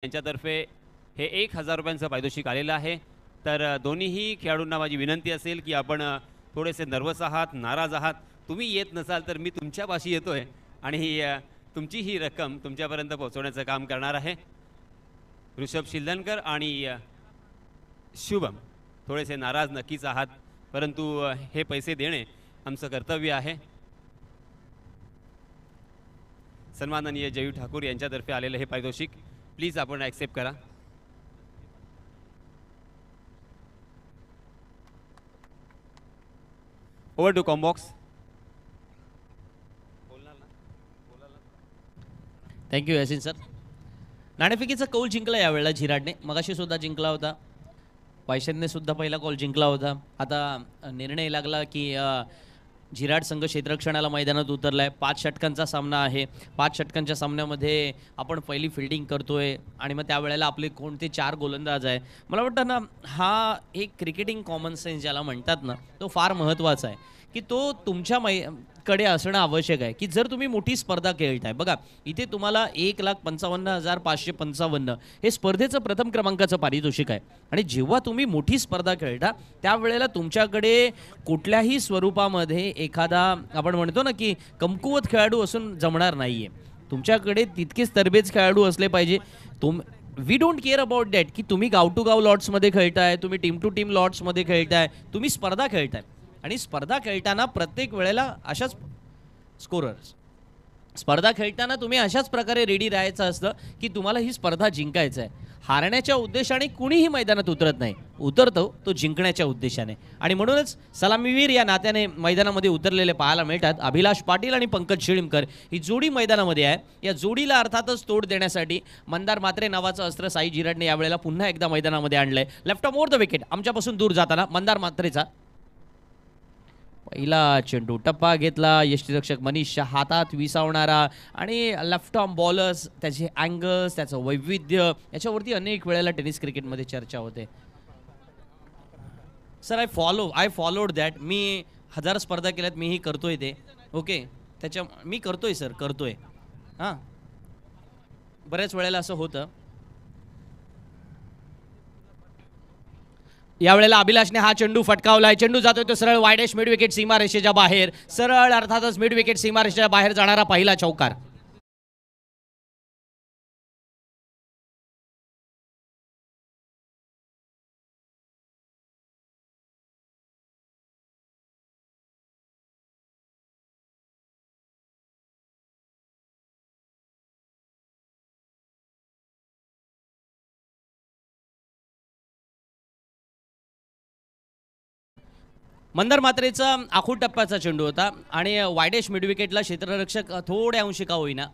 यांच्यातर्फे हे 1000 रुपयांचं पारितोषिक आलेलं आहे। तर दोन्हीही खेळाडूंना माझी विनंती असेल की आपण थोडेसे नर्वस आहात, नाराज आहात, तुम्ही येत नसाल तर मी तुमच्यापाशी येतोय आणि तुमची ही रक्कम तुमच्यापर्यंत पोहोचवण्याचं काम करणार आहे। ऋषभ शिल्दनकर आणि शुभम थोडेसे नाराज नक्कीच आहात, परंतु हे पैसे देणे आमचं कर्तव्य आहे। सन्माननीय जयू ठाकूर यांच्यातर्फे आलेलं हे पारितोषिक प्लीज आपण ॲक्सेप्ट करा। Over to combox. Thank you Yasin sir. नाणेफेकीचा कौल जिंकला यावेळेला झिराडने, मगाशी सुद्धा जिंकला होता, पैशांनी सुद्धा पहिला कौल जिंकला होता। आता निर्णय लागला की झिराड संघ क्षेत्ररक्षणाला मैदानात उतरला आहे। 5 षटकांचा सामना आहे। 5 षटकांच्या सामन्यामध्ये आपण पहिली फिल्डिंग करतोय आणि मग त्यावेळेला आपले कोणते 4 गोलंदाज आहे। मला वाटतं ना, हा एक क्रिकेटिंग कॉमन सेन्स ज्याला म्हणतात ना, तो फार महत्त्वाचा आहे की तो तुमच्या कडे असणं आवश्यक आहे की जर तुम्ही मोठी स्पर्धा खेळताय, बघा इथे तुम्हाला 1,55,555 हे स्पर्धेचं प्रथम क्रमांकाचं पारितोषिक आहे आणि जेव्हा तुम्ही मोठी स्पर्धा खेळता त्यावेळेला तुमच्याकडे कुठल्याही स्वरूपामध्ये एखादा आपण म्हणतो ना की कमकुवत खेळाडू असून जमणार नाहीये। तुमच्याकडे तितकेच तरबेज खेळाडू असले पाहिजे। We don't care about that की तुम्ही गाव टू गाव लॉट्समध्ये खेळताय, तुम्ही टीम टू टीम लॉट्समध्ये खेळताय, तुम्ही स्पर्धा खेळताय आणि स्पर्धा खेळताना प्रत्येक वेळेला अशाच स्पर्धा खेळताना तुम्ही अशाच प्रकारे रेडी राहायचं असतं की तुम्हाला ही स्पर्धा जिंकायचं आहे। हारण्याच्या उद्देशाने कुणीही मैदानात उतरत नाही, उतरतो तो जिंकण्याच्या उद्देशाने आणि म्हणूनच सलामीवीर या नात्याने मैदानामध्ये उतरलेले पाहायला मिळतात। अभिलाष पाटील आणि पंकज शिळीमकर ही जोडी मैदानामध्ये आहे। या जोडीला अर्थातच तोड देण्यासाठी मंदार मात्रे नावाचं अस्त्र साई झिराडने यावेळेला पुन्हा एकदा मैदानामध्ये आणलंय। Left off over the wicket आमच्यापासून दूर जाताना मंदार मात्रेचा पहिला चेंडू, टप्पा घेतला यष्टीरक्षक मनीष हातात विसावणारा आणि लेफ्ट आर्म बॉलर्स, त्याचे अँगल्स, त्याचं वैविध्य, याच्यावरती अनेक वेळेला टेनिस क्रिकेटमध्ये चर्चा होते। Sir I followed that. मी 1000 स्पर्धा केल्यात, मीही करतोय ते, ओके, त्याच्या मी करतोय सर, करतोय। हां, बऱ्याच वेळेला असं होतं। यावेळेला अभिलाषने हा चेंडू फटकावलाय, चेंडू जातोय तो सरळ वायडेश मिड विकेट सीमारेषेच्या बाहेर, सरळ अर्थातच मिड विकेट सीमारेषेच्या बाहेर जाणारा पहिला चौकार। मंदार मात्रेचा आखूड टप्प्याचा चेंडू होता आणि वायडेश मिड विकेटला क्षेत्ररक्षक थोड्या अंशी का होईना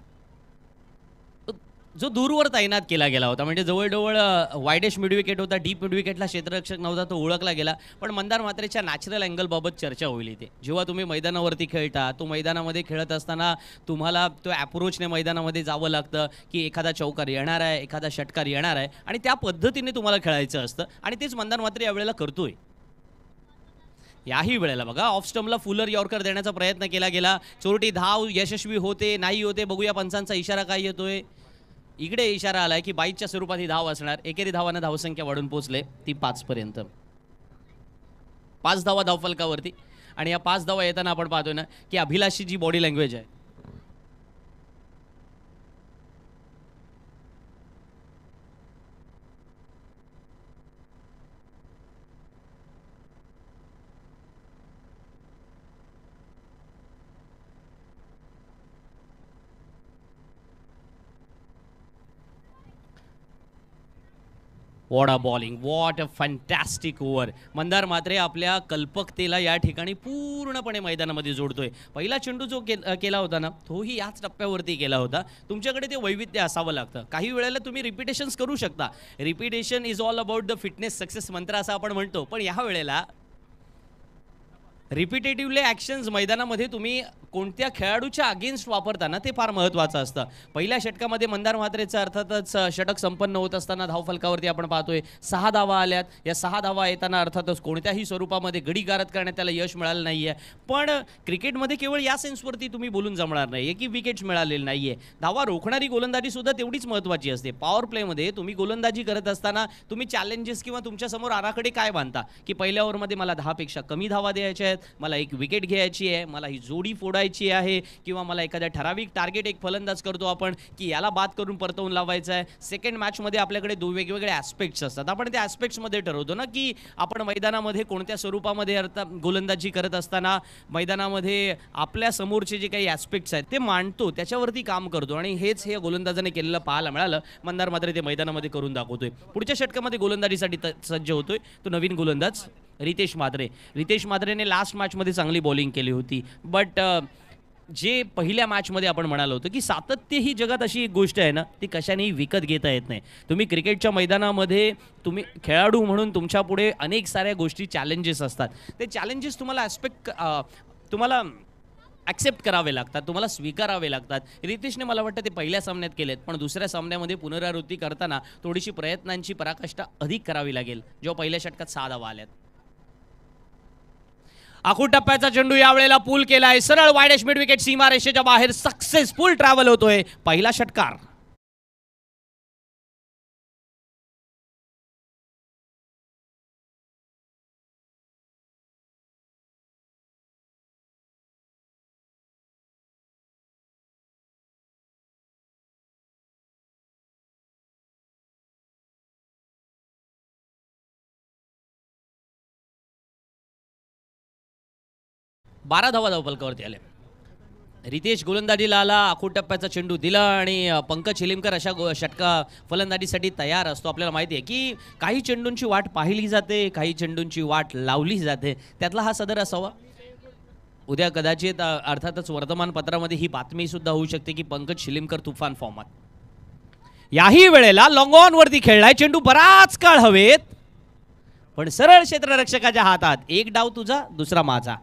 जो दूरवर तैनात केला गेला होता, म्हणजे जवळजवळ वायडेश मिड विकेट होता, डीप मिड विकेटला क्षेत्ररक्षक नव्हता, तो ओळखला गेला। पण मंदार मात्रेच्या नॅचरल अँगलबाबत चर्चा होईल इथे। जेव्हा तुम्ही मैदानावरती खेळता, तो मैदानामध्ये खेळत असताना तुम्हाला तो ॲप्रोचने मैदानामध्ये जावं लागतं की एखादा चौकार येणार आहे, एखादा षटकार येणार आहे आणि त्या पद्धतीने तुम्हाला खेळायचं असतं आणि तेच मंदार मात्रे यावेळेला करतोय। याही वेळेला बघा ऑफ स्टंपला फुलर यॉर्कर देण्याचा प्रयत्न केला गेला, चोरटी धाव यशस्वी होते नाही होते बघूया पंचांचा इशारा काय येतोय। इकडे इशारा आलाय की 22च्या स्वरूपात ही धाव असणार। एकेरी धावांना धावसंख्या वाढून पोहोचले ती 5 पर्यंत। 5 धावा धावफलकावरती आणि या 5 धावा येताना आपण पाहतोय ना की अभिलाषची जी बॉडी लँग्वेज आहे, what a bowling, what a fantastic over. Mandar Matre आपल्या कल्पकतेला या ठिकाणी पूर्णपणे मैदानामध्ये जोडतोय। पहिला चेंडू जो केला होता ना, तोही याच टप्प्यावरती केला होता। तुमच्याकडे ते वैविध्य असावं लागतं। काही वेळेला तुम्ही रिपिटेशन्स करू शकता, repetition is all about the fitness success मंत्र असं आपण म्हणतो, पण ह्या वेळेला रिपिटेटिव्हली ॲक्शन्स मैदानामध्ये तुम्ही कोणत्या खेळाडूच्या अगेन्स्ट वापरताना ते फार महत्त्वाचं असतं. पहिल्या षटकामध्ये मंदार म्हात्रेचं अर्थातच षटक संपन्न होत असताना धावफलकावरती आपण पाहतोय 6 धावा आल्यात. या 6 धावा येताना अर्थातच कोणत्याही स्वरूपामध्ये गडीगारद करण्यात त्याला यश मिळालं नाही आहे. पण क्रिकेटमध्ये केवळ या सेन्सवरती तुम्ही बोलून जमणार नाही आहे की विकेट्स मिळालेले नाही आहे. धावा रोखणारी गोलंदाजीसुद्धा तेवढीच महत्त्वाची असते. पॉवर प्लेमध्ये तुम्ही गोलंदाजी करत असताना तुम्ही चॅलेंजेस किंवा तुमच्यासमोर आराखडे काय बांधता की पहिल्या ओव्हरमध्ये मला 10 पेक्षा कमी धावा द्यायच्या आहेत, मला एक विकेट घ्यायची आहे, मला ही जोडी फोडायची आहे, किंवा मला एखाद्या ठराविक टार्गेट एक फलंदाज करतो आपण की याला बाद करून परतवून लावायचं आहे. सेकंड मॅचमध्ये आपल्याकडे वेगवेगळे ॲस्पेक्ट्स असतात. आपण त्या ॲस्पेक्ट्समध्ये ठरवतो ना की आपण मैदानामध्ये कोणत्या स्वरूपामध्ये गोलंदाजी करत असताना मैदानामध्ये आपल्या समोरचे जे काही ॲस्पेक्ट्स आहेत ते मांडतो, त्याच्यावरती काम करतो. आणि हेच हे गोलंदाजाने केलेलं पाहायला मिळालं. मंदार मात्र ते मैदानामध्ये करून दाखवतोय. पुढच्या षटकामध्ये गोलंदाजीसाठी सज्ज होतोय तो नवीन गोलंदाज रितेश माद्रे. रितेश माद्रेने लास्ट मॅचमध्ये चांगली बॉलिंग केली होती. बट जे पहिल्या मॅचमध्ये आपण म्हणालो होतो की सातत्य ही जगात अशी एक गोष्ट आहे ना, ती कशानेही विकत घेता येत नाही. तुम्ही क्रिकेटच्या मैदानामध्ये तुम्ही खेळाडू म्हणून तुमच्या पुढे अनेक साऱ्या गोष्टी चॅलेंजेस असतात. ते चॅलेंजेस तुम्हाला तुम्हाला ॲक्सेप्ट करावे लागतात, तुम्हाला स्वीकारावे लागतात. रितेशने मला वाटतं ते पहिल्या सामन्यात केलेत, पण दुसऱ्या सामन्यामध्ये पुनरावृत्ती करताना थोडीशी प्रयत्नांची पराकाष्ठा अधिक करावी लागेल. जेव्हा पहिल्या षटकात 6 धावा आल्यात. आखूड टप्प्याचा चेंडू यावेळेला पूल केलाय, सरळ वाईडेश मिड विकेट सीमारेषेच्या बाहेर सक्सेसफुल ट्रॅव्हल होतोय. पहिला षटकार. बारा धावा धावफलकावरती आले. रितेश गोलंदाजीला आला, आखूड टप्प्याचा चेंडू दिला आणि पंकज शिलीमकर अशा षटका फलंदाजीसाठी तयार असतो. आपल्याला माहिती आहे की काही चेंडूंची वाट पाहिली जाते, काही चेंडूंची वाट लावली जाते. त्यातला हा सदर असावा. उद्या कदाचित अर्थातच वर्तमानपत्रामध्ये ही बातमी सुद्धा होऊ शकते की पंकज शिलीमकर तुफान फॉर्मात. याही वेळेला लॉंग ऑन वरती खेळलाय, चेंडू बराच काळ हवेत, पण सरळ क्षेत्ररक्षकाच्या हातात. एक डाव तुझा, दुसरा माझा.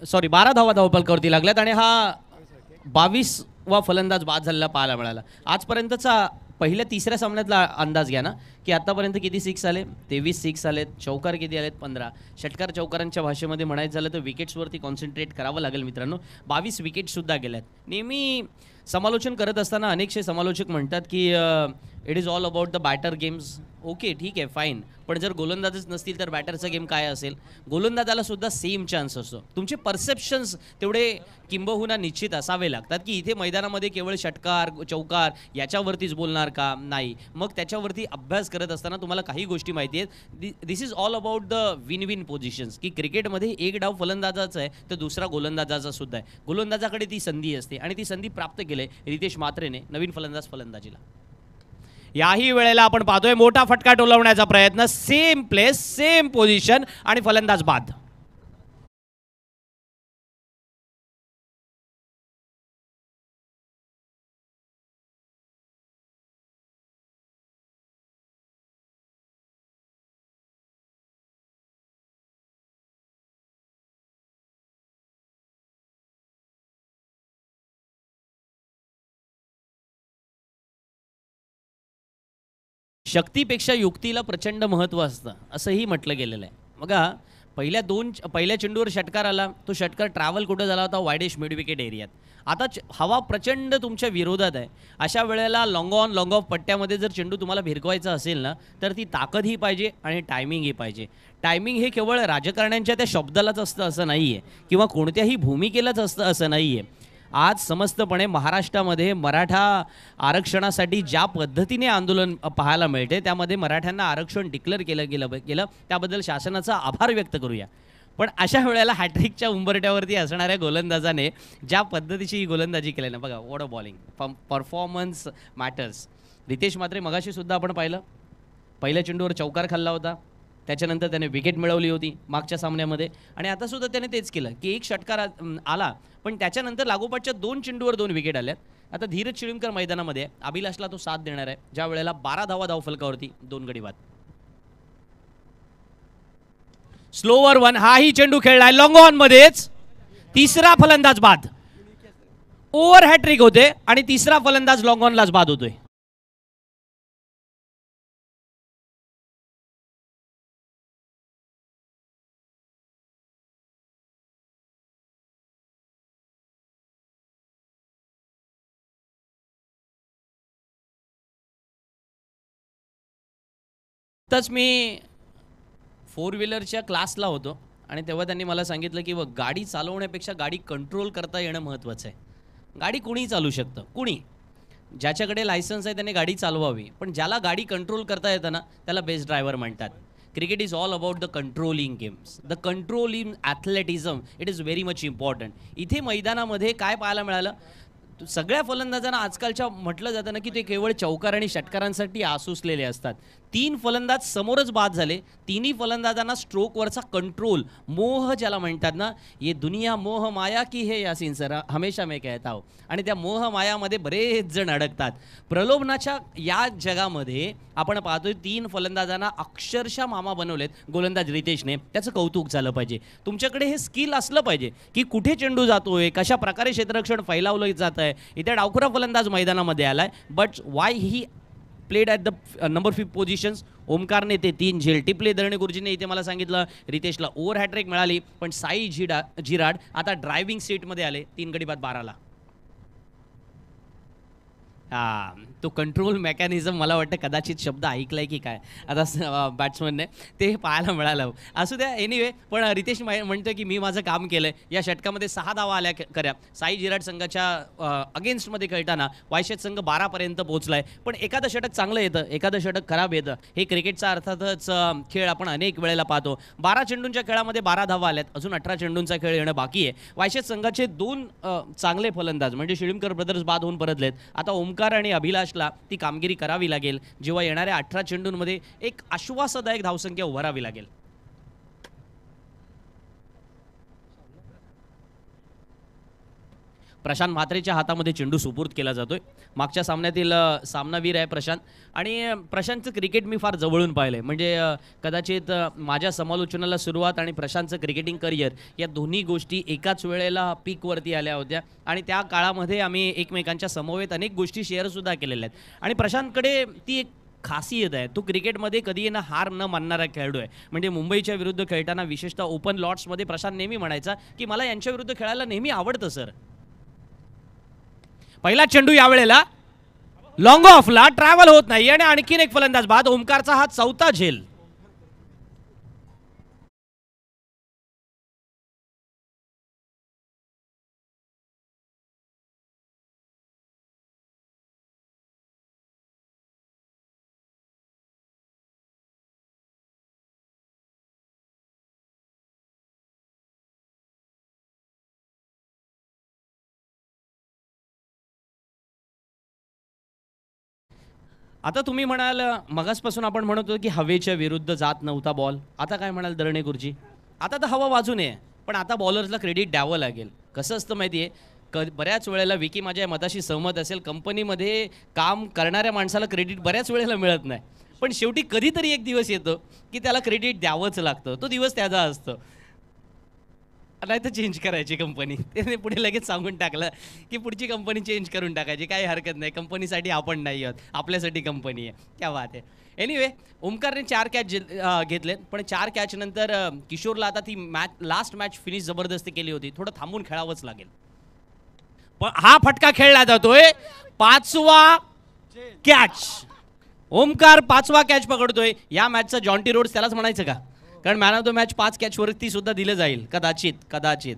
सॉरी 12 धावा धावफलकावरती लागल्यात आणि हा 22वा फलंदाज बाद झालेला पाहायला मिळाला. आजपर्यंतचा पहिल्या तिसऱ्या सामन्यातला अंदाज घ्या ना की आतापर्यंत किती 6 आले. 23 6 आलेत. चौकार किती आलेत? 15. षटकार चौकारांच्या भाषेमध्ये म्हणायचं झालं तर विकेट्सवरती कॉन्सन्ट्रेट करावं लागेल मित्रांनो. 22 विकेट्ससुद्धा गेल्यात. नेहमी समालोचन करत असताना अनेकशे समालोचक म्हणतात की it is all about the batter games. Okay, ठीक आहे, फाईन. पण जर गोलंदाजच नसतील तर बॅटरचा गेम काय असेल? गोलंदाजाला सुद्धा सेम चान्स असतो. तुमचे परसेप्शन्स तेवढे किंबहुना निश्चित असावे लागतात की इथे मैदानामध्ये केवळ षटकार चौकार याच्यावरतीच बोलणार का? नाही. मग त्याच्यावरती अभ्यास करत असताना तुम्हाला काही गोष्टी माहिती आहेत. This is all about the win win positions की क्रिकेटमध्ये एक डाव फलंदाजाचा आहे तर दुसरा गोलंदाजाचा सुद्धा आहे. गोलंदाजाकडे ती संधी असते आणि ती संधी प्राप्त केली रितेश मात्रेने नवीन फलंदाजीला. याही वेळेला आपण पाहतोय मोठा फटका टोलवण्याचा प्रयत्न. सेम प्लेस, सेम पोझिशन आणि फलंदाज बाद. शक्तीपेक्षा युक्तीला प्रचंड महत्त्व असतं असंही म्हटलं गेलेलं आहे. बघा, पहिल्या चेंडूवर षटकार आला. तो षटकार ट्रॅव्हल कुठं झाला होता? वायडेश मिड विकेट एरियात. आता हवा प्रचंड तुमच्या विरोधात आहे. अशा वेळेला लॉंग ऑन लॉंग ऑफ पट्ट्यामध्ये जर चेंडू तुम्हाला भिरकवायचा असेल ना तर ती ताकदही पाहिजे आणि टायमिंगही पाहिजे. टायमिंग हे केवळ राजकारण्यांच्या त्या शब्दालाच असतं असं नाही आहे किंवा कोणत्याही भूमिकेलाच असतं असं नाही आहे. आज समस्तपणे महाराष्ट्रामध्ये मराठा आरक्षणासाठी ज्या पद्धतीने आंदोलन पाहायला मिळते त्यामध्ये मराठ्यांना आरक्षण डिक्लेअर केलं त्याबद्दल शासनाचा आभार व्यक्त करूया. पण अशा वेळेला हॅट्रिकच्या उंबरट्यावरती असणाऱ्या गोलंदाजाने ज्या पद्धतीची ही गोलंदाजी केली ना, बघा, what a bowling. Performance matters. Ritesh Mhatre मगाशी सुद्धा आपण पाहिलं, पहिल्या चेंडूवर चौकार खाल्ला होता, त्याच्यानंतर त्याने विकेट मिळवली होती मागच्या सामन्यामध्ये, आणि आता सुद्धा त्याने तेच केलं की एक षटकार आला, पण त्याच्यानंतर लागोपाठच्या 2 चेंडूवर 2 विकेट आल्यात. आता धीरज शिळीमकर मैदानामध्ये अभिलाषला तो साथ देणार आहे, ज्या वेळेला 12 धावा धावफलकावरती 2 गडी बाद. स्लोवर 1, हाही चेंडू खेळलाय लॉंग ऑन मध्येच, तिसरा फलंदाज बाद. ओव्हर हॅट्रिक होते आणि तिसरा फलंदाज लॉंग ऑनलाच बाद होतोय. तच मी 4 व्हीलरच्या क्लासला होतो आणि तेव्हा त्यांनी मला सांगितलं की गाडी चालवण्यापेक्षा गाडी कंट्रोल करता येणं महत्त्वाचं आहे. गाडी कुणीही चालू शकतं, कुणी, ज्याच्याकडे लायसन्स आहे त्याने गाडी चालवावी, पण ज्याला गाडी कंट्रोल करता येतं ना त्याला बेस्ट ड्रायव्हर म्हणतात. Cricket is all about the controlling games, the controlling athleticism, it is very much important. इथे मैदानामध्ये काय पाहायला मिळालं, सगळ्या फलंदाजांना आजकालच्या म्हटलं जातं ना की ते केवळ चौकार आणि षटकारांसाठी आसुसलेले असतात. 3 फलंदाज समोरच बाद झाले. तिन्ही फलंदाजांना स्ट्रोकवरचा कंट्रोल, मोह ज्याला म्हणतात ना, ये दुनिया मोह माया की हे यासीन सर हमेशा मैं कहता हूं, आणि त्या मोह मायामध्ये बरेच जण अडकतात. प्रलोभनाच्या या जगामध्ये आपण पाहतोय 3 फलंदाजांना अक्षरशः मामा बनवलेत गोलंदाज रितेशने. त्याचं कौतुक झालं पाहिजे. तुमच्याकडे हे स्किल असलं पाहिजे की कुठे चेंडू जातोय, कशा प्रकारे क्षेत्ररक्षण फैलावलं जात आहे. इथे डावखुरा फलंदाज मैदानामध्ये आलाय, but why he played at the number 5 positions. ओमकारने ते 3 झेल टिपले. दरणे गुरुजीने इथे मला सांगितलं रितेशला ओव्हर हॅट्रिक मिळाली, पण साई जिराड आता ड्रायव्हिंग सीटमध्ये आले 3 गडी बाद 12ला. तो कंट्रोल मेकॅनिझम मला वाटतं कदाचित शब्द ऐकलाय की काय आता बॅट्समनने, ते पाहायला मिळालं. असू द्या, एनिवे, पण रितेश म्हणतो की मी माझं काम केलंय. या षटकामध्ये 6 धावा आल्या खऱ्या. साई जिराड संघाच्या अगेन्स्टमध्ये खेळताना वायशेत संघ 12 पर्यंत पोहोचलाय, पण एखादं षटक चांगलं येतं, एखादं षटक खराब येतं. हे क्रिकेटचा अर्थातच खेळ आपण अनेक वेळेला पाहतो. 12 चेंडूंच्या खेळामध्ये 12 धावा आल्यात, अजून 18 चेंडूंचा खेळ येणं बाकी आहे. वायशेत संघाचे 2 चांगले फलंदाज म्हणजे शिळीमकर ब्रदर्स बाद होऊन परतलेत. आता ओमकार आणि अभिलाषला ती कामगिरी करावी लागेल, जेव्हा येणाऱ्या 18 चेंडूंमध्ये एक आश्वासदायक धावसंख्या उभारावी लागेल. प्रशांत म्हात्रेच्या हातामध्ये चेंडू सुपूर्द केला जातोय. मागच्या सामन्यातील सामनावीर आहे प्रशांत, आणि प्रशांतचं क्रिकेट मी फार जवळून पाहिलंय. म्हणजे कदाचित माझ्या समालोचनाला सुरुवात आणि प्रशांतचं क्रिकेटिंग करिअर या दोन्ही गोष्टी एकाच वेळेला पीकवरती आल्या होत्या, आणि त्या काळामध्ये आम्ही एकमेकांच्या समवेत अनेक गोष्टी शेअरसुद्धा केलेल्या आहेत. आणि प्रशांतकडे ती एक खासियत आहे, तो क्रिकेटमध्ये कधी ना हार न मानणारा खेळाडू आहे. म्हणजे मुंबईच्या विरुद्ध खेळताना विशेषतः ओपन लॉट्समध्ये प्रशांत नेहमी म्हणायचा की मला यांच्या विरुद्ध खेळायला नेहमी आवडतं सर. पहिला चेंडू यावेळेला लॉंग ऑफला ट्रॅव्हल होत नाही, आणि आणखीन एक फलंदाज बाद. ओमकारचा हा 4था झेल. आता तुम्ही म्हणाल मगासपासून आपण म्हणत होतो की हवेच्या विरुद्ध जात नव्हता बॉल. आता काय म्हणाल दरणे गुरुजी, आता तर हवा वाजू नये, पण आता बॉलर्सला क्रेडिट द्यावं लागेल. कसं असतं माहिती आहे, बऱ्याच वेळेला विकी माझ्या मताशी सहमत असेल, कंपनीमध्ये काम करणाऱ्या माणसाला क्रेडिट बऱ्याच वेळेला मिळत नाही, पण शेवटी कधीतरी एक दिवस येतो की त्याला क्रेडिट द्यावंच लागतं. तो दिवस त्याचा असतो. नाही तर चेंज करायची कंपनी. त्याने पुढे लगेच सांगून टाकलं की पुढची कंपनी चेंज करून टाकायची, काही हरकत नाही, कंपनीसाठी आपण नाही आहोत, आपल्यासाठी कंपनी आहे. क्या बात आहे. एनिवे, ओमकारने 4 कॅच घेतलेत, पण 4 कॅच नंतर किशोरला आता ती लास्ट मॅच फिनिश जबरदस्ती केली होती, थोडं थांबून खेळावंच लागेल. पण हा फटका खेळला जातोय, 5वा कॅच. ओमकार 5वा कॅच पकडतोय. या मॅचचा जॉन्टी रोड्स त्यालाच म्हणायचं का? कारण मॅन ऑफ द मॅच 5 कॅचवरती सुद्धा दिलं जाईल कदाचित.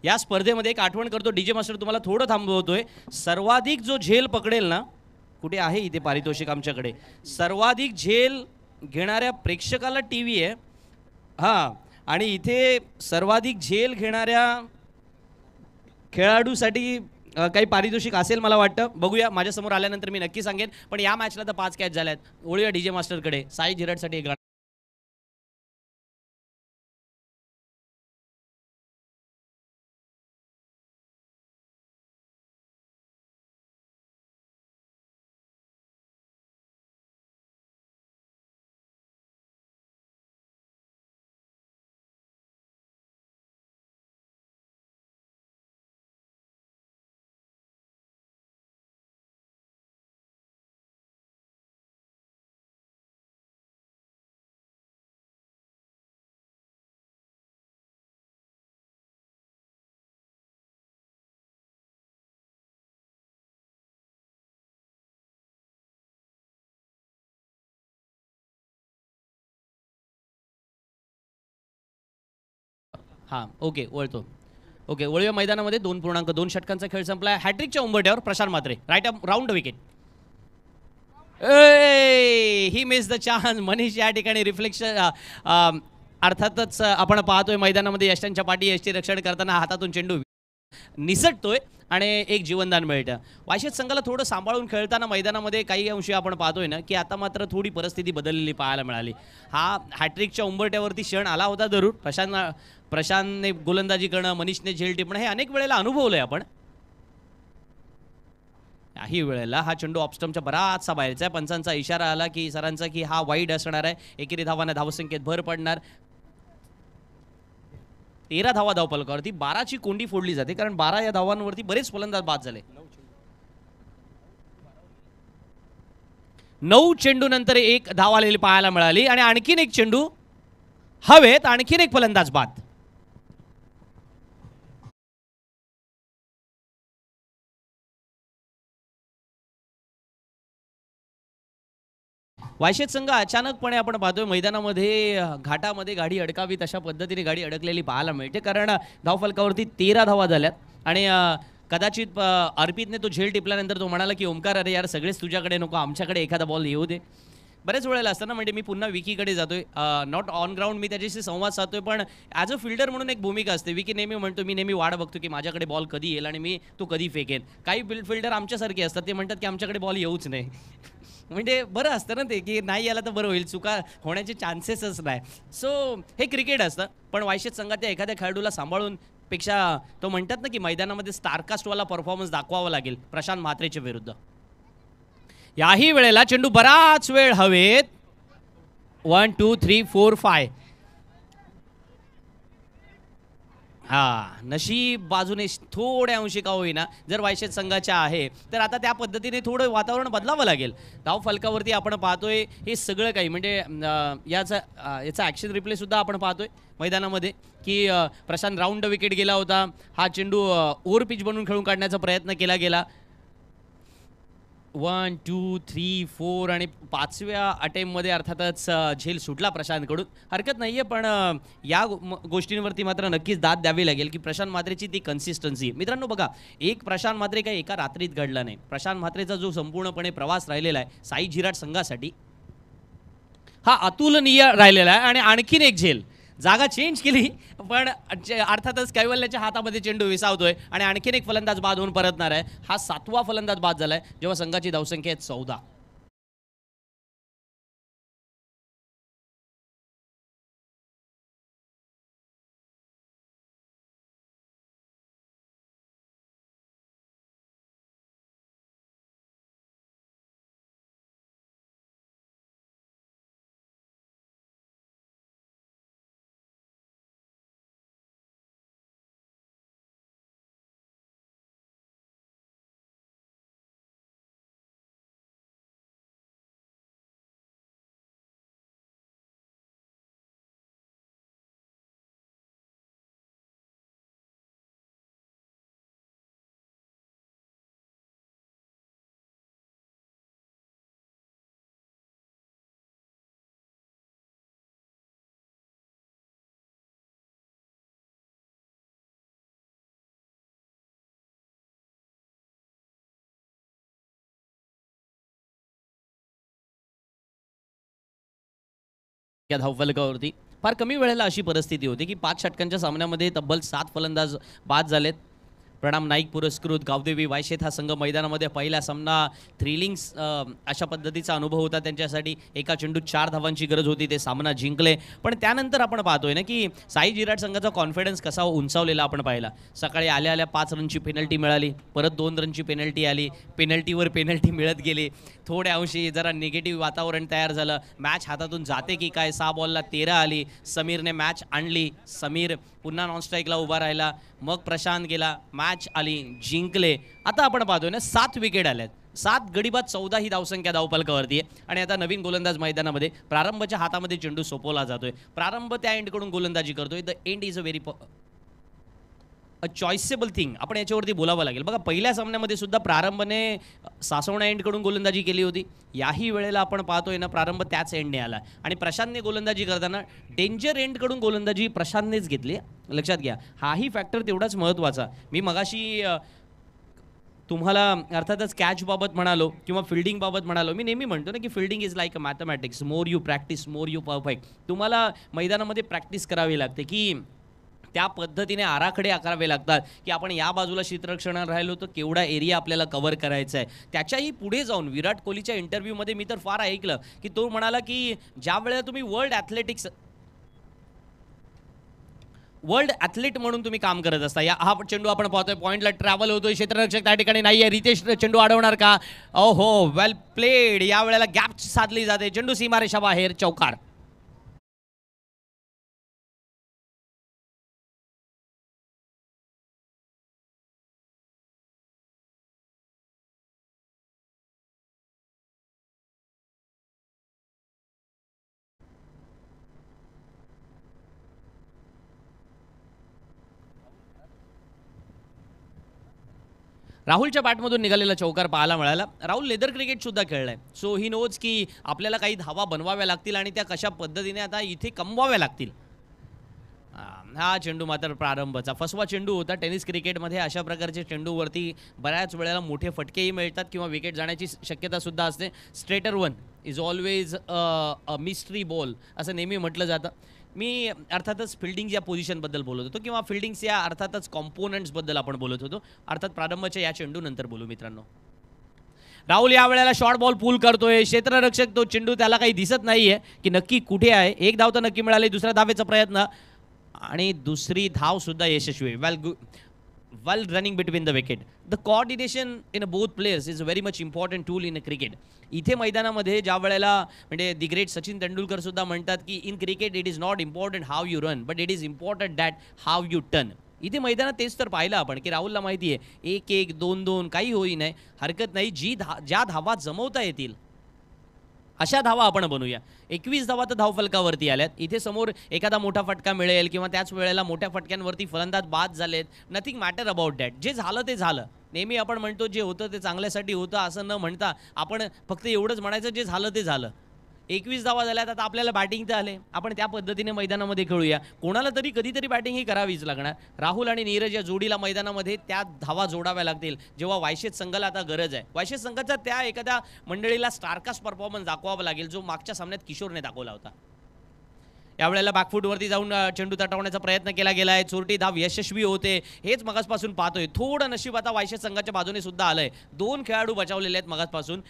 या स्पर्धेमध्ये एक आठवण करतो, डीजे मास्टर तुम्हाला थोडं थांबवतोय. सर्वाधिक जो झेल पकडेल ना, कुठे आहे इथे पारितोषिक आमच्याकडे, सर्वाधिक झेल घेणाऱ्या प्रेक्षकाला टीव्ही आहे. हां, आणि इथे सर्वाधिक झेल घेणाऱ्या खेळाडूसाठी काही पारितोषिक असेल मला वाटतं, बघूया माझ्यासमोर आल्यानंतर मी नक्की सांगेन. पण या मॅचला तर 5 कॅच झाल्यात. वळूया डीजे मास्टरकडे. साई झिरडसाठी एक गाणं. हां, ओके, वळतो. ओके, वळूया मैदानामध्ये 2.2 षटकांचा खेळ संपला. हॅट्रिकच्या उंबरठ्यावर Prashant Mhatre, right up round wicket. He miss the chance. Manish या ठिकाणी रिफ्लेक्शन अर्थातच आपण पाहतोय मैदानामध्ये यशांच्या पाठी यशचे रक्षण करताना हातातून चेंडू निसटतोय आणि एक जीवनदान मिळतं. वायशेत संघाला थोडं सांभाळून खेळताना मैदानामध्ये काही अंशी आपण पाहतोय ना की आता मात्र थोडी परिस्थिती बदललेली पाहायला मिळाली. हा हॅट्रिकच्या उंबरट्यावरती क्षण आला होता जरूर. प्रशांतने गोलंदाजी करणं, मनीषने झेल टिपणं हे अनेक वेळेला अनुभवलंय आपण. काही वेळेला हा चेंडू ऑफस्टमच्या बराचसा बाहेरचा आहे. पंचांचा इशारा आला की सरांचा की हा वाईड असणार आहे. एकेरी धावांना धावसंख्येत भर पडणार. 13 धावा धावफलकावरती 12ची कोंडी फोडली जाते कारण 12 या धावांवरती बरेच फलंदाज बाद झाले. 9 चेंडू नंतर एक धाव आलेली पाहायला मिळाली आणि आणखीन एक चेंडू हवेत, आणखीन एक फलंदाज बाद. वायशेत संघ अचानकपणे आपण पाहतोय मैदानामध्ये घाटामध्ये गाडी अडकावी तशा पद्धतीने गाडी अडकलेली पाहायला मिळते कारण धावफलकावरती 13 धावा झाल्यात आणि कदाचित अर्पितने तो झेल टिपल्यानंतर तो म्हणाला की ओमकार अरे यार सगळेच तुझ्याकडे नको, आमच्याकडे एखादा बॉल येऊ दे. बरेच वेळेला असतं ना, म्हणजे मी पुन्हा विकीकडे जातोय, नॉट ऑन ग्राउंड मी त्याच्याशी संवाद साधतोय पण ॲज अ फिल्डर म्हणून एक भूमिका असते. विकी नेहमी म्हणतो मी नेहमी वाट बघतो की माझ्याकडे बॉल कधी येईल आणि मी तो कधी फेकेन. काही फिल्डर आमच्यासारखे असतात, ते म्हणतात की आमच्याकडे बॉल येऊच नाही. म्हणजे बरं असतं ना ते की नाही याला तर बरं होईल, चुका होण्याचे चान्सेसच नाही. सो हे क्रिकेट असतं. पण वायशेत संघात एखाद्या खेळाडूला सांभाळून पेक्षा तो म्हणतात ना की मैदानामध्ये स्टारकास्टवाला परफॉर्मन्स दाखवावा लागेल प्रशांत म्हात्रेच्या विरुद्ध. याही वेळेला चेंडू बराच वेळ हवेत. 1 2 3 4 5. हा नशीब बाजूने थोड्या अंशी का होईना जर वायशेत संघाच्या आहे तर आता त्या पद्धतीने थोडं वातावरण बदलावं लागेल. धाव फलकावरती आपण पाहतोय हे सगळं काही म्हणजे याचा ॲक्शन रिप्ले सुद्धा आपण पाहतोय मैदानामध्ये की प्रशांत राऊंड विकेट गेला होता. हा चेंडू ओव्हर पिच बनवून खेळून काढण्याचा प्रयत्न केला गेला. 1 2 3 4 आणि 5व्या अटेम्प्टमध्ये अर्थातच झेल सुटला प्रशांतकडून. हरकत नाही आहे पण या गोष्टींवरती मात्र नक्कीच दाद द्यावी लागेल की प्रशांत म्हात्रेची ती कन्सिस्टन्सी. मित्रांनो बघा, एक प्रशांत म्हात्रे काही एका रात्रीत घडला नाही. प्रशांत म्हात्रेचा जो संपूर्णपणे प्रवास राहिलेला आहे साई झिराट संघासाठी हा अतुलनीय राहिलेला आहे. आणि आणखीन एक झेल, जागा चेंज केली पण अर्थातच कैवल्याच्या हातामध्ये चेंडू विसावतोय आणि आणखीन एक फलंदाज बाद होऊन परतणार आहे. हा 7वा फलंदाज बाद झालाय जेव्हा संघाची धावसंख्या आहे 14. या धावफलकावरती फार कमी वेळेला अशी परिस्थिती होती की 5 षटकांच्या सामन्यामध्ये तब्बल 7 फलंदाज बाद झालेत. प्रणाम नाईक पुरस्कृत गावदेवी वायशेत हा संघ मैदानामध्ये पहिला सामना थ्रिलिंग अशा पद्धतीचा अनुभव होता त्यांच्यासाठी. एका चेंडूत 4 धावांची गरज होती, ते सामना जिंकले. पण त्यानंतर आपण पाहतोय ना की साई जिराट संघाचा कॉन्फिडन्स कसा उंचावलेला आपण पाहिला. सकाळी आल्या आल्या 5 रनची पेनल्टी मिळाली, परत 2 रनची पेनल्टी आली, पेनल्टीवर पेनल्टी मिळत गेली, थोड्या अंशी जरा निगेटिव्ह वातावरण तयार झालं. मॅच हातातून जाते की काय, 6 बॉलला 13 आली. समीरने मॅच आणली, समीर पुन्हा नॉनस्ट्राईकला उभा राहिला, मग प्रशांत गेला, मॅच आली, जिंकले. आता आपण पाहतोय ना 7 विकेट आल्यात, 7 गडी बाद 14 ही धावसंख्या धावफलकावरती आहे. आणि आता नवीन गोलंदाज मैदानामध्ये प्रारंभच्या हातामध्ये चेंडू सोपवला जातोय, प्रारंभ त्या एंडकडून गोलंदाजी करतोय. The end is a very choiceable thing, आपण याच्यावरती बोलावं लागेल. बघा पहिल्या सामन्यामध्ये सुद्धा प्रारंभने सासवणा एंडकडून गोलंदाजी केली होती, याही वेळेला आपण पाहतोय ना प्रारंभ त्याच एंडने आला. आणि प्रशांतने गोलंदाजी करताना डेंजर एंडकडून गोलंदाजी प्रशांतनेच घेतली, लक्षात घ्या. हाही फॅक्टर तेवढाच महत्त्वाचा. मी मगाशी तुम्हाला अर्थातच कॅचबाबत म्हणालो किंवा फिल्डिंगबाबत म्हणालो. मी नेहमी म्हणतो ना की fielding is like a mathematics, more you practice more you perfect. तुम्हाला मैदानामध्ये प्रॅक्टिस करावी लागते की त्या पद्धतीने आराखडे आकारावे लागतात की आपण या बाजूला क्षेत्ररक्षणात राहिलो तर केवढा एरिया आपल्याला कव्हर करायचा आहे. त्याच्याही पुढे जाऊन विराट कोहलीच्या इंटरव्ह्यूमध्ये मी तर फार ऐकलं की तो म्हणाला की ज्या वेळेला तुम्ही वर्ल्ड ॲथलीट म्हणून तुम्ही काम करत असता. हा चेंडू आपण पाहतोय पॉईंटला ट्रॅव्हल होतोय, क्षेत्ररक्षक त्या ठिकाणी नाही आहे. रितेश चेंडू अडवणार का? हो, वेल प्लेड. या वेळेला गॅप साधली जाते, चेंडू सीमारेषा बाहेर, चौकार. राहुलच्या बॅटमधून निघालेला चौकार पाहायला मिळाला. राहुल लेदर क्रिकेट सुद्धा खेळलाय, सो ही नोज की आपल्याला काही धावा बनवाव्या लागतील आणि त्या कशा पद्धतीने आता इथे कमवाव्या लागतील. हा चेंडू मात्र प्रारंभचा फसवा चेंडू होता. टेनिस क्रिकेटमध्ये अशा प्रकारचे चेंडूवरती बऱ्याच वेळेला मोठे फटकेही मिळतात किंवा विकेट जाण्याची शक्यता सुद्धा असते. Straighter one is always a mystery ball असं नेहमी म्हटलं जातं. मी अर्थातच फिल्डिंग या पोझिशनबद्दल बोलत होतो किंवा फिल्डिंग्स या अर्थातच कॉम्पोनंट्सबद्दल आपण बोलत होतो. अर्थात प्रारंभाच्या या चेंडू नंतर बोलू मित्रांनो. राहुल या वेळेला शॉर्ट बॉल पूल करतोय, क्षेत्ररक्षक तो चेंडू त्याला काही दिसत नाहीये की नक्की कुठे आहे. एक धाव तर नक्की मिळाली, दुसऱ्या धावेचा प्रयत्न आणि दुसरी धाव सुद्धा यशस्वी. Well running between the wicket. The coordination in both players is very much important tool in cricket. इथे मैदानामध्ये ज्या वेळेला म्हणजे दी ग्रेट सचिन तेंडुलकर सुद्धा म्हणतात की in cricket it is not important how you run but it is important that how you turn. इथे मैदानात तेच तर पाहिलं आपण की राहुलला माहिती आहे 1-1 2-2 काही होई नाही, हरकत नाही. ज्या धावा जमवता येतील अशा धावा आपण बनवूया. 21 धावा तर धावफलकावरती आल्यात. इथे समोर एखादा मोठा फटका मिळेल किंवा त्याच वेळेला मोठ्या फटक्यांवरती फलंदाज बाद झालेत, नथिंग मॅटर अबाउट दॅट. जे झालं ते झालं. नेहमी आपण म्हणतो जे होतं ते चांगल्यासाठी होतं असं न म्हणता आपण फक्त एवढंच म्हणायचं जे झालं ते झालं. 21 धावा झाल्यात, आता आपल्याला बॅटिंग तर आले, आपण त्या पद्धतीने मैदानामध्ये खेळूया. कोणाला तरी कधीतरी बॅटिंग ही करावीच लागणार. राहुल आणि नीरज या जोडीला मैदानामध्ये त्या धावा जोडाव्या लागतील जेव्हा वायशेत संघाला आता गरज आहे. वायशेत संघाचा त्या एखाद्या मंडळीला स्टारकास्ट परफॉर्मन्स दाखवावा लागेल जो मागच्या सामन्यात किशोरने दाखवला होता. यावेळेला बॅकफूटवरती जाऊन चेंडू तटवण्याचा प्रयत्न केला गेलाय, चोरटी धाव यशस्वी होते. हेच मगासपासून पाहतोय. थोडं नशीब आता वायशेत संघाच्या बाजूने सुद्धा आलंय. 2 खेळाडू बचावलेले आहेत मगासपासून.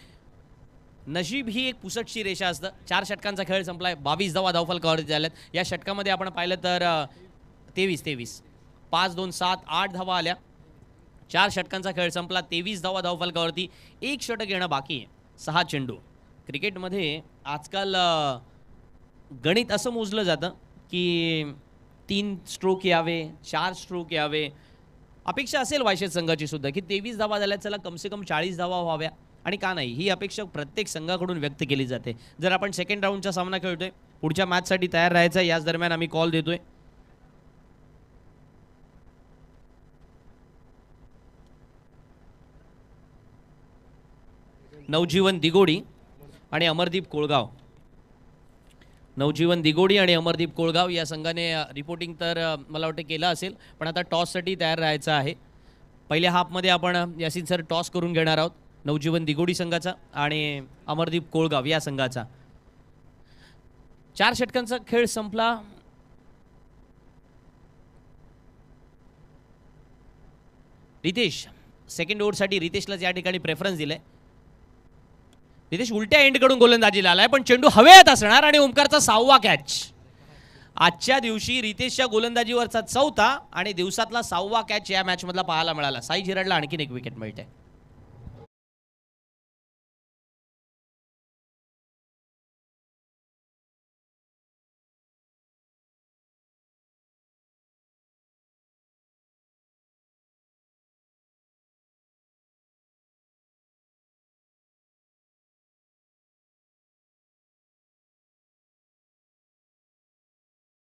नशीब ही एक पुसटशी रेषा असतं. 4 षटकांचा खेळ संपलाय, 22 धावा धावफलकावरती झाल्यात. या षटकामध्ये आपण पाहिलं तर 23 5 2 7 8 धावा आल्या. 4 षटकांचा खेळ संपला, 23 धावा धावफलकावरती. 1 षटक येणं बाकी आहे, 6 चेंडू. क्रिकेटमध्ये आजकाल गणित असं मोजलं जातं की 3 स्ट्रोक यावे, 4 स्ट्रोक यावे. अपेक्षा असेल वायशेत संघाची सुद्धा की 23 धावा झाल्या, चला कमसे कम 40 धावा व्हाव्या. आणि का नाही, ही अपेक्षा प्रत्येक संघाकडून व्यक्त केली जाते. जर आपण सेकंड राऊंडचा सामना खेळतोय, पुढच्या मॅचसाठी तयार राहायचं, याच दरम्यान आम्ही कॉल देतोय. नवजीवन दिगोडी आणि अमरदीप कोळगाव. नवजीवन दिगोडी आणि अमरदीप कोळगाव या संघाने रिपोर्टिंग तर मला वाटतं केलं असेल, पण आता टॉससाठी तयार राहायचं आहे. पहिल्या हाफमध्ये आपण यासिन सर टॉस करून घेणार आहोत. नवजीवन दिगोडी संघाचा आणि अमरदीप कोळगाव या संघाचा. 4 षटकांचा खेळ संपला. रितेश सेकंड ओव्हरसाठी रितेशलाच या ठिकाणी प्रेफरन्स दिलाय. रितेश उलट्या एंडकडून गोलंदाजीला आलाय, पण चेंडू हवेत असणार आणि ओमकारचा 6वा कॅच. आजच्या दिवशी रितेशच्या गोलंदाजीवरचा 4था आणि दिवसातला 6वा कॅच या मॅचमधला पाहायला मिळाला. साई झिराडला आणखीन एक विकेट मिळते.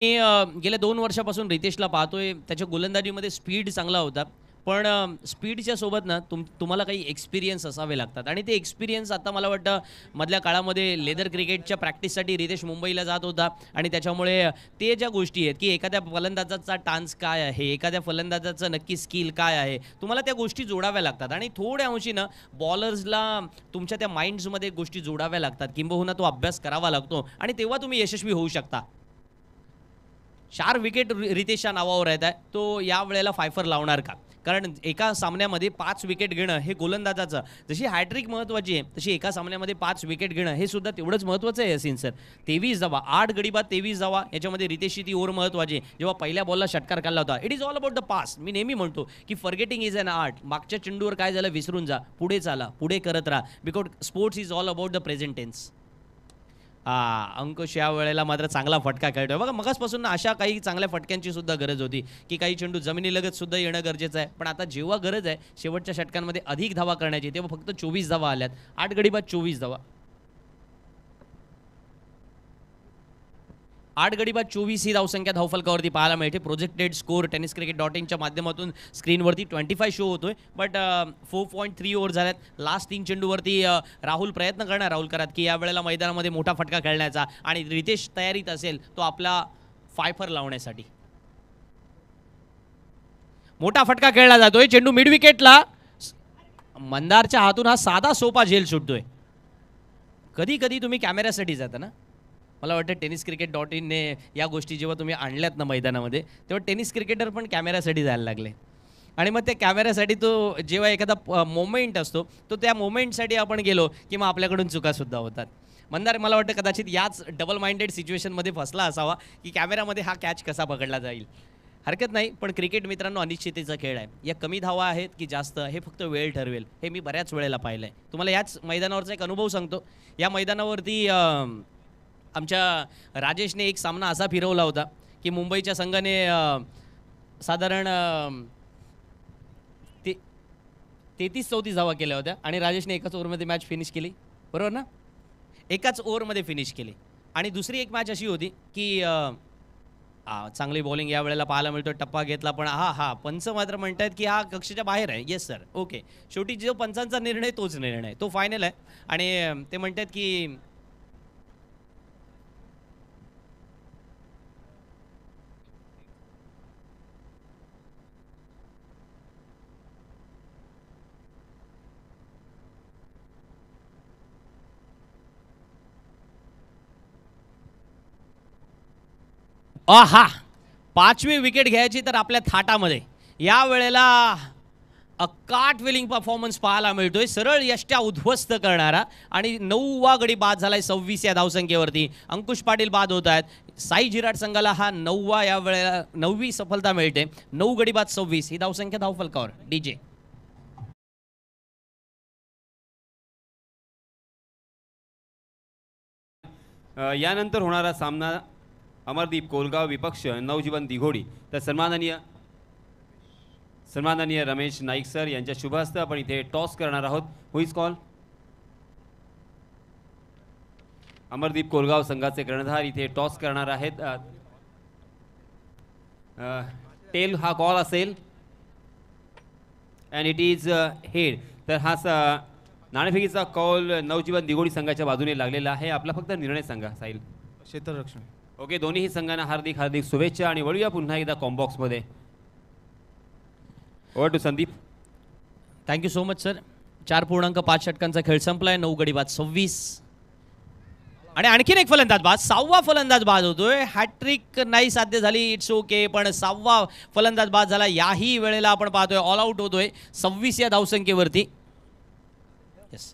मी गेल्या 2 वर्षापासून रितेशला पाहतोय. त्याच्या गोलंदाजीमध्ये स्पीड चांगला होता, पण स्पीडच्या सोबत ना तुम्हाला काही एक्सपिरियन्स असावे लागतात आणि ते एक्सपिरियन्स आता मला वाटतं मधल्या काळामध्ये लेदर क्रिकेटच्या प्रॅक्टिससाठी रितेश मुंबईला जात होता आणि त्याच्यामुळे ते ज्या गोष्टी आहेत की एखाद्या फलंदाजाचा टान्स काय आहे, एखाद्या फलंदाजाचं नक्की स्किल काय आहे, तुम्हाला त्या गोष्टी जोडाव्या लागतात आणि थोड्या अंशी ना बॉलर्सला तुमच्या त्या माइंड्समध्ये गोष्टी जोडाव्या लागतात, किंबहुना तो अभ्यास करावा लागतो आणि तेव्हा तुम्ही यशस्वी होऊ शकता. 4 विकेट रितेशच्या नावावर आहेत. तो या वेळेला फायफर लावणार का? कारण एका सामन्यामध्ये 5 विकेट घेणं हे गोलंदाजाचं जशी हॅट्रिक महत्त्वाची आहे तशी एका सामन्यामध्ये 5 विकेट घेणं हे सुद्धा तेवढंच महत्त्वाचं आहे. यसीन सर 23 धावा 8 गडी बाद 23 धावा याच्यामध्ये रितेशची ती ओव्हर महत्त्वाची आहे. जेव्हा पहिल्या बॉलला षटकार काढला होता. It is all about the past. मी नेहमी म्हणतो की फॉरगेटिंग इज अन आर्ट. मागच्या चेंडूवर काय झालं विसरून जा, पुढे चाला, पुढे करत राहा. Because sports is all about the present tense. Ankush या वेळेला मात्र चांगला फटका खेळतोय बघा. मगासपासून अशा काही चांगल्या फटक्यांची सुद्धा गरज होती की काही चेंडू जमिनीलगत सुद्धा येणं गरजेचं आहे, पण आता जेव्हा गरज आहे शेवटच्या षटकांमध्ये अधिक धावा करण्याची तेव्हा फक्त 24 धावा आल्यात. 8 गडी बाद 24 धावा. 8 गडी बाद 24 ही धावसंख्या धावफलकावरती पाहायला मिळते. प्रोजेक्टेड स्कोर tenniscricket.in माध्यमातून स्क्रीनवरती 25 शो होतोय, बट 4.3 ओव्हर झाल्यात. लास्ट 3 चेंडूवरती राहुल प्रयत्न करणार राहुल करात की या वेळेला मैदानामध्ये मोठा फटका खेळण्याचा आणि रितेश तयारीत असेल तो आपला फायफर लावण्यासाठी. मोठा फटका खेळला जातोय. चेंडू मिड विकेटला. मंदारच्या हातून हा साधा सोपा झेल सुटतोय. कधी कधी तुम्ही कॅमेऱ्यासाठी जाता ना, मला वाटतं tenniscricket.in ने या गोष्टी जेव्हा तुम्ही आणल्यात ना मैदानामध्ये तेव्हा टेनिस क्रिकेटर पण कॅमेऱ्यासाठी जायला लागले आणि मग त्या कॅमेऱ्यासाठी तो जेव्हा एखादा मोमेंट असतो तो त्या मोमेंटसाठी आपण गेलो की मग आपल्याकडून चुकासुद्धा होतात. मंदार मला वाटतं कदाचित याच डबल माइंडेड सिच्युएशनमध्ये फसला असावा की कॅमेऱ्यामध्ये हा कॅच कसा पकडला जाईल. हरकत नाही, पण क्रिकेट मित्रांनो अनिश्चिततेचा खेळ आहे. या कमी धावा आहेत की जास्त हे फक्त वेळ ठरवेल. हे मी बऱ्याच वेळेला पाहिलं आहे. तुम्हाला याच मैदानावरचा एक अनुभव सांगतो. या मैदानावरती आमच्या राजेशने एक सामना असा फिरवला होता की मुंबईच्या संघाने साधारण 33-34 धावा केल्या होत्या आणि राजेशने एकाच ओव्हरमध्ये मॅच फिनिश केली, बरोबर ना? एकाच ओव्हरमध्ये फिनिश केली. आणि दुसरी एक मॅच अशी होती की चांगली बॉलिंग या वेळेला पाहायला मिळतो. टप्पा घेतला, पण पंच मात्र म्हणतात की हा कक्षेच्या बाहेर आहे. Yes sir, okay. शेवटी जो पंचांचा निर्णय तोच निर्णय, तो फायनल आहे आणि ते म्हणतात की पाचवी विकेट घ्यायची तर आपल्या थाटामध्ये या वेळेला अकाट विलिंग परफॉर्मन्स पाहायला मिळतोय. सरळ यष्ट्या उद्ध्वस्त करणारा आणि 9वा गडी बाद झालाय 26 या धावसंख्येवरती. अंकुश पाटील बाद होत आहेत. साई झिराड संघाला हा 9वा या वेळेला 9वी सफलता मिळते. 9 गडी बाद 26 ही धावसंख्या धावफलकावर. डीजे यानंतर होणारा सामना अमरदीप कोलगाव विपक्ष नवजीवन दिघोडी. तर सन्माननीय रमेश नाईक सर यांच्या शुभ हस्ते आपण इथे टॉस करणार आहोत. Who is call. अमरदीप कोलगाव संघाचे कर्णधार इथे टॉस करणार आहेत. टेल हा कॉल असेल अँड इट इज हेड. तर हा नाणेफेकीचा कॉल नवजीवन दिघोडी संघाच्या बाजूने लागलेला आहे. आपला फक्त निर्णय सांगा साहिल. क्षेत्ररक्षण. ओके, दोन्ही संघांना हार्दिक हार्दिक शुभेच्छा आणि वळूया पुन्हा एकदा कॉम्बॉक्समध्ये. Over to Sandeep. Thank you so much sir. 4.5 षटकांचा खेळ संपलाय. 9 गडी बाद 26. आणि आणखीन एक फलंदाज बाद, 6वा फलंदाज बाद होतोय. हॅट्रिक नाही साध्य झाली, इट्स ओके, पण 6वा फलंदाज बाद झाला. याही वेळेला आपण पाहतोय ऑल आउट होतोय 26 या धावसंख्येवरती. येस,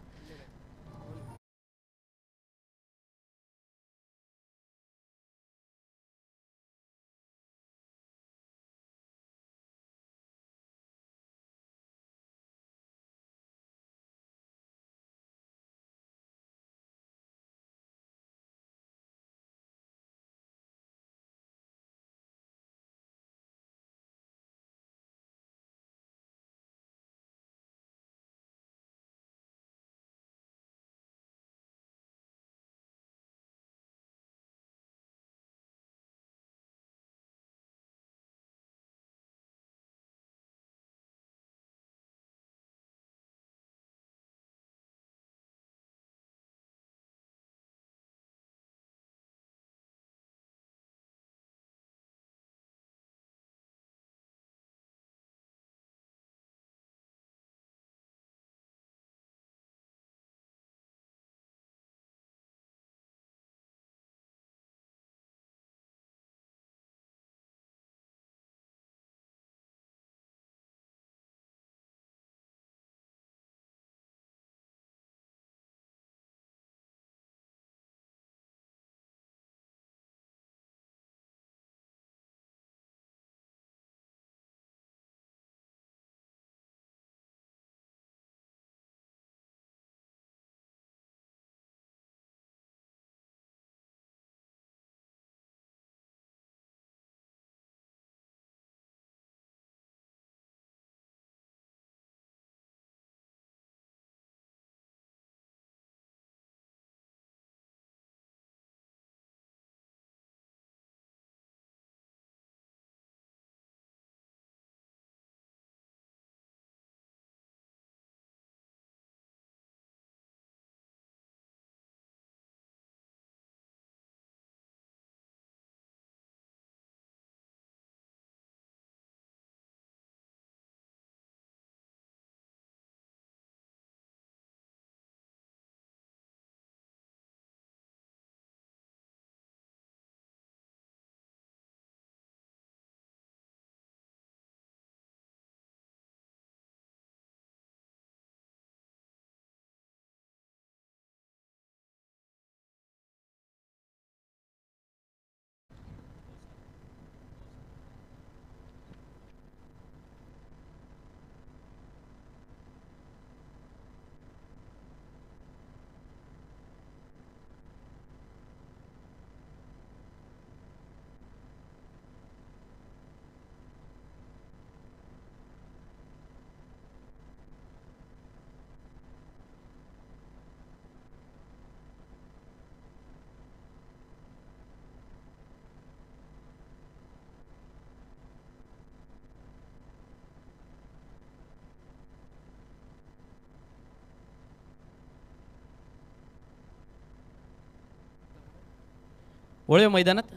वळूया मैदानात.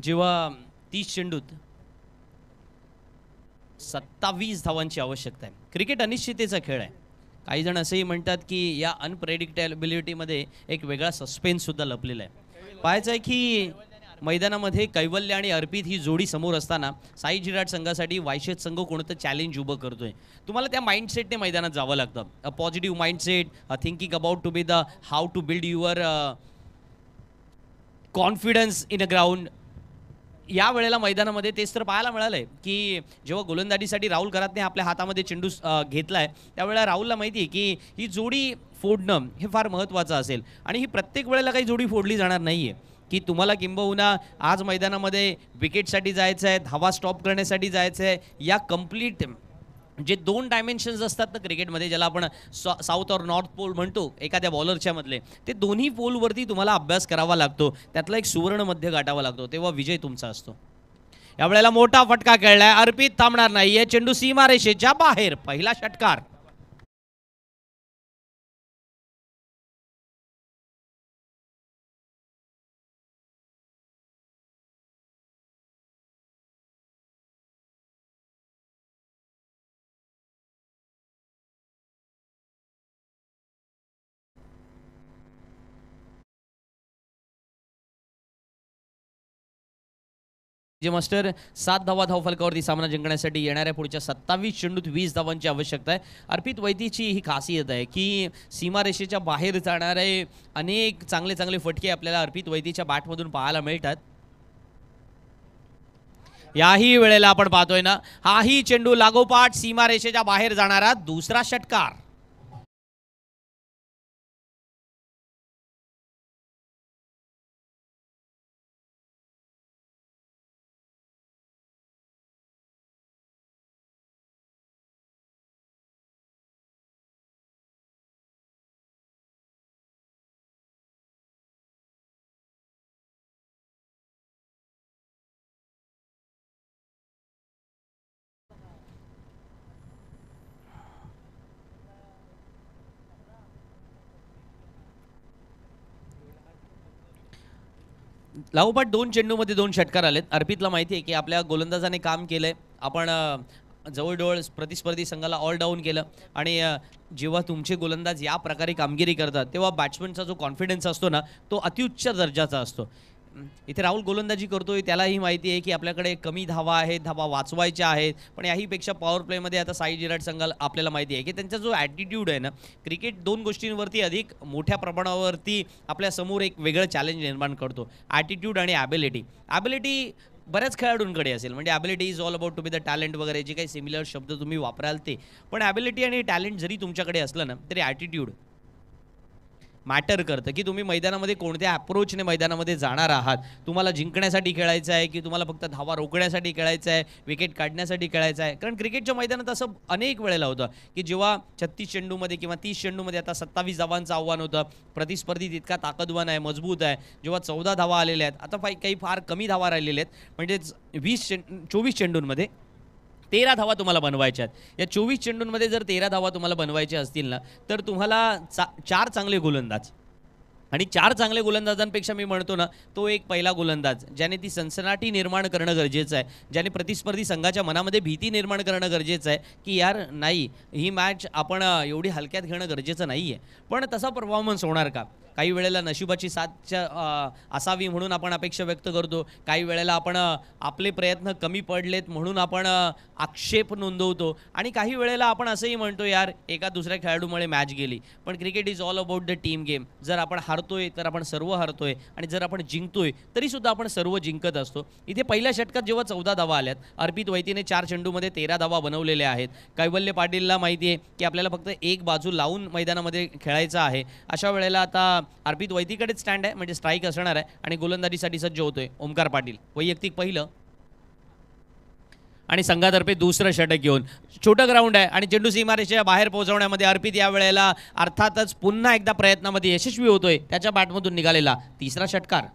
जेव्हा 30 चेंडूत 27 धावांची आवश्यकता आहे. क्रिकेट अनिश्चिततेचा खेळ आहे. काही जण असंही म्हणतात की या अनप्रेडिक्टेबिलिटीमध्ये एक वेगळा सस्पेन्स सुद्धा लपलेला आहे. पाहायचं आहे की मैदानामध्ये कैवल्य आणि अर्पित ही जोडी समोर असताना साई जिराट संघासाठी वायशेत संघ कोणतं चॅलेंज उभं करतोय. तुम्हाला त्या माइंडसेटने मैदानात जावं लागतं. A positive mindset, thinking about to be the how to build your confidence in a ground. या वेळेला मैदानामध्ये तेच तर पाहायला मिळालंय की जेव्हा गोलंदाजीसाठी राहुल करातने आपल्या हातामध्ये चेंडू घेतलाय त्यावेळेला राहुलला माहिती आहे की ही जोडी फोडणं हे फार महत्त्वाचं असेल. आणि ही प्रत्येक वेळेला काही जोडी फोडली जाणार नाहीये की तुम्हाला किंबहुना आज मैदानामध्ये विकेटसाठी जायचं आहे, धावा स्टॉप करण्यासाठी जायचं आहे. या कम्प्लीट जे 2 डायमेन्शन्स असतात ना क्रिकेटमध्ये, ज्याला आपण साऊथ और नॉर्थ पोल म्हणतो एखाद्या बॉलरच्या मधले, ते दोन्ही पोलवरती तुम्हाला अभ्यास करावा लागतो. त्यातला एक सुवर्ण मध्य गाठावा लागतो, तेव्हा विजय तुमचा असतो. यावेळेला मोठा फटका खेळलाय, अर्पित थांबणार नाहीये, चेंडू सीमारेषेच्या बाहेर, पहिला षटकार. जे मास्टर 7 धावा धावफलकावरती सामना जिंकण्यासाठी येणाऱ्या पुढच्या 27 चेंडूत 20 धावांची आवश्यकता आहे. अर्पित वैतीची ही खासियत आहे की सीमारेषेच्या बाहेर जाणारे अनेक चांगले चांगले फटके आपल्याला अर्पित वैतीच्या बॅटमधून पाहायला मिळतात. याही वेळेला आपण पाहतोय ना, हाही चेंडू लागोपाठ सीमारेषेच्या बाहेर जाणारा दुसरा षटकार. लागोपाठ 2 चेंडूमध्ये 2 षटकार आलेत. अर्पितला माहिती आहे की आपल्या गोलंदाजाने काम केलंय. आपण जवळजवळ प्रतिस्पर्धी संघाला ऑल डाऊन केलं आणि जेव्हा तुमचे गोलंदाज या प्रकारे कामगिरी करतात तेव्हा बॅट्समनचा जो कॉन्फिडन्स असतो ना, तो अतिउच्च दर्जाचा असतो. इथे राहुल गोलंदाजी करतोय, त्यालाही माहिती आहे की आपल्याकडे कमी धावा आहेत, धावा वाचवायच्या आहेत. पण याहीपेक्षा पॉवर प्लेमध्ये आता साई जिराट संघाला आपल्याला माहिती आहे की त्यांचा जो ॲटिट्यूड आहे ना, क्रिकेट 2 गोष्टींवरती अधिक मोठ्या प्रमाणावरती आपल्यासमोर एक वेगळं चॅलेंज निर्माण करतो. ॲटिट्यूड आणि ॲबिलिटी. ॲबिलिटी बऱ्याच खेळाडूंकडे असेल, म्हणजे ability is all about to be the talent वगैरे जे काही सिमिलर शब्द तुम्ही वापराल ते. पण ॲबिलिटी आणि टॅलेंट जरी तुमच्याकडे असलं ना, तरी ॲटिट्यूड मॅटर करतं की तुम्ही मैदानामध्ये कोणत्या अप्रोचने मैदानामध्ये जाणार आहात. तुम्हाला जिंकण्यासाठी खेळायचं आहे की तुम्हाला फक्त धावा रोखण्यासाठी खेळायचं आहे, विकेट काढण्यासाठी खेळायचं आहे. कारण क्रिकेटच्या मैदानात असं अनेक वेळेला होतं की जेव्हा 36 चेंडूमध्ये किंवा 30 चेंडूमध्ये आता 27 धावांचं आव्हान होतं, प्रतिस्पर्धी तितका ताकदवान आहे, मजबूत आहे. जेव्हा 14 धावा आलेल्या आहेत, आता काही फार कमी धावा राहिलेल्या आहेत, म्हणजेच 24 चेंडूंमध्ये 13 धावा तुम्हाला बनवायच्या आहेत. या 24 चेंडूंमध्ये जर 13 धावा तुम्हाला बनवायच्या असतील ना, तर तुम्हाला 4 चांगले गोलंदाज, आणि 4 चांगले गोलंदाजांपेक्षा मी म्हणतो ना, तो एक पहिला गोलंदाज ज्याने ती सनसनाटी निर्माण करणं गरजेचं आहे, ज्याने प्रतिस्पर्धी संघाच्या मनामध्ये भीती निर्माण करणं गरजेचं आहे की यार नाही, ही मॅच आपण एवढी हलक्यात घेणं गरजेचं नाही आहे. पण तसा परफॉर्मन्स होणार का? काही वेळेला नशिबाची साथ असावी म्हणून आपण अपेक्षा व्यक्त करतो. काही वेळेला आपण आपले प्रयत्न कमी पडलेत म्हणून आपण आक्षेप नोंदवतो. आणि काही वेळेला आपण असंही म्हणतो यार एका दुसऱ्या खेळाडूमुळे मॅच गेली. पण cricket is all about the team game. जर आपण हारतोय तर आपण सर्व हारतोय, आणि जर आपण जिंकतोय तरीसुद्धा आपण सर्व जिंकत असतो. इथे पहिल्या षटकात जेव्हा 14 धावा आल्यात, अर्पित वैतीने 4 चेंडूमध्ये 13 धावा बनवलेल्या आहेत. कैवल्य पाटीलला माहिती आहे की आपल्याला फक्त एक बाजू लावून मैदानामध्ये खेळायचं आहे. अशा वेळेला आता अर्पित वैतीकडेच स्टँड आहे, म्हणजे स्ट्राईक असणार आहे, आणि गोलंदाजीसाठी सज्ज होतोय ओमकार पाटील. वैयक्तिक पहिलं आणि संघातर्फे दुसरं षटक घेऊन. छोटं ग्राउंड आहे आणि चेंडू सीमारेषेच्या बाहेर पोहोचवण्यामध्ये अर्पित या वेळेला अर्थातच पुन्हा एकदा प्रयत्नामध्ये यशस्वी होतोय. त्याच्या बॅटमधून निघालेला तिसरा षटकार.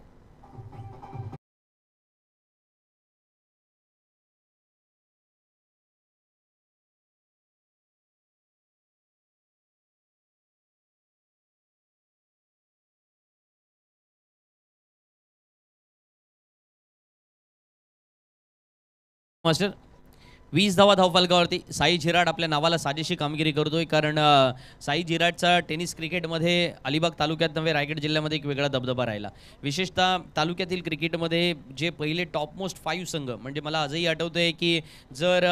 मास्टर 20 धावा धावफलकावरती साई झिराट आपल्या नावाला साजेशी कामगिरी करतोय. कारण साई झिराटचा टेनिस क्रिकेटमध्ये अलिबाग तालुक्यात नव्हे, रायगड जिल्ह्यामध्ये एक वेगळा दबदबा राहिला. विशेषतः तालुक्यातील क्रिकेटमध्ये जे पहिले टॉपमोस्ट 5 संघ, म्हणजे मला आजही आठवतंय की जर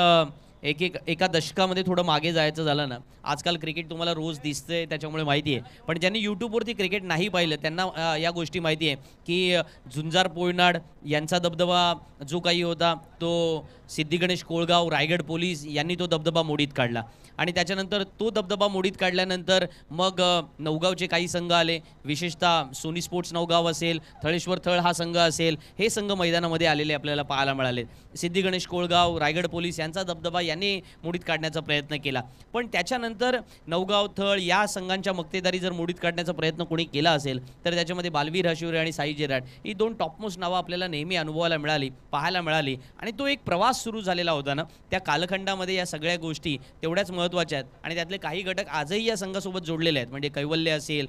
एका दशकामध्ये थोडं मागे जायचं झालं ना, आजकाल क्रिकेट तुम्हाला रोज दिसतंय त्याच्यामुळे माहिती आहे. पण ज्यांनी यूट्यूबवरती क्रिकेट नाही पाहिलं त्यांना या गोष्टी माहिती आहे की झुंजार पोयनाड यांचा दबदबा जो काही होता तो सिद्धी गणेश कोळगाव, रायगड पोलीस यांनी तो दबदबा मोडीत काढला. आणि त्याच्यानंतर तो दबदबा मोडीत काढल्यानंतर मग नवगावचे काही संघ आले, विशेषतः सोनी स्पोर्ट्स नवगाव असेल, थळेश्वर थळ हा संघ असेल, हे संघ मैदानामध्ये आलेले आपल्याला पाहायला मिळाले. सिद्धी गणेश कोळगाव, रायगड पोलीस यांचा दबदबा यांनी मोडीत काढण्याचा प्रयत्न केला. पण त्याच्यानंतर नवगाव, थळ या संघांच्या मक्तेदारी जर मोडीत काढण्याचा प्रयत्न कोणी केला असेल तर त्याच्यामध्ये बालवीर हशिवरे आणि साई जिराट ही 2 टॉपमोस्ट नावं आपल्याला नेहमी अनुभवायला मिळाली, पाहायला मिळाली. आणि तो एक प्रवास सुरू झालेला होता ना, त्या कालखंडामध्ये या सगळ्या गोष्टी तेवढ्याच महत्त्वाच्या आहेत. आणि त्यातले काही घटक आजही या संघासोबत जोडलेले आहेत, म्हणजे कैवल्य असेल,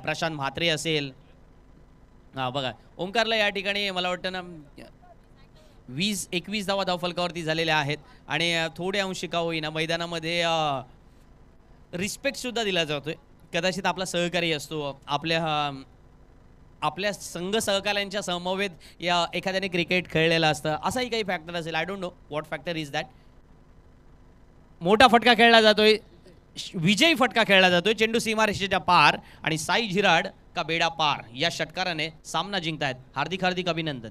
प्रशांत म्हात्रे असेल. बघा ओंकारला या ठिकाणी मला वाटतं ना 21 धावा धावफलकावरती झालेल्या आहेत. आणि थोड्या अंशी का होईना मैदानामध्ये रिस्पेक्टसुद्धा दिला जातोय. कदाचित आपला सहकारी असतो, आपल्या आपल्या संघ सहकाऱ्यांच्या समवेत या एखाद्याने क्रिकेट खेळलेलं असतं, असाही काही फॅक्टर असेल. I don't know what factor is that. मोठा फटका खेळला जातोय, विजयी फटका खेळला जातोय, चेंडू सीमारेषेच्या पार आणि साई झिराड का बेडा पार या षटकाराने सामना जिंकतायत. हार्दिक हार्दिक अभिनंदन.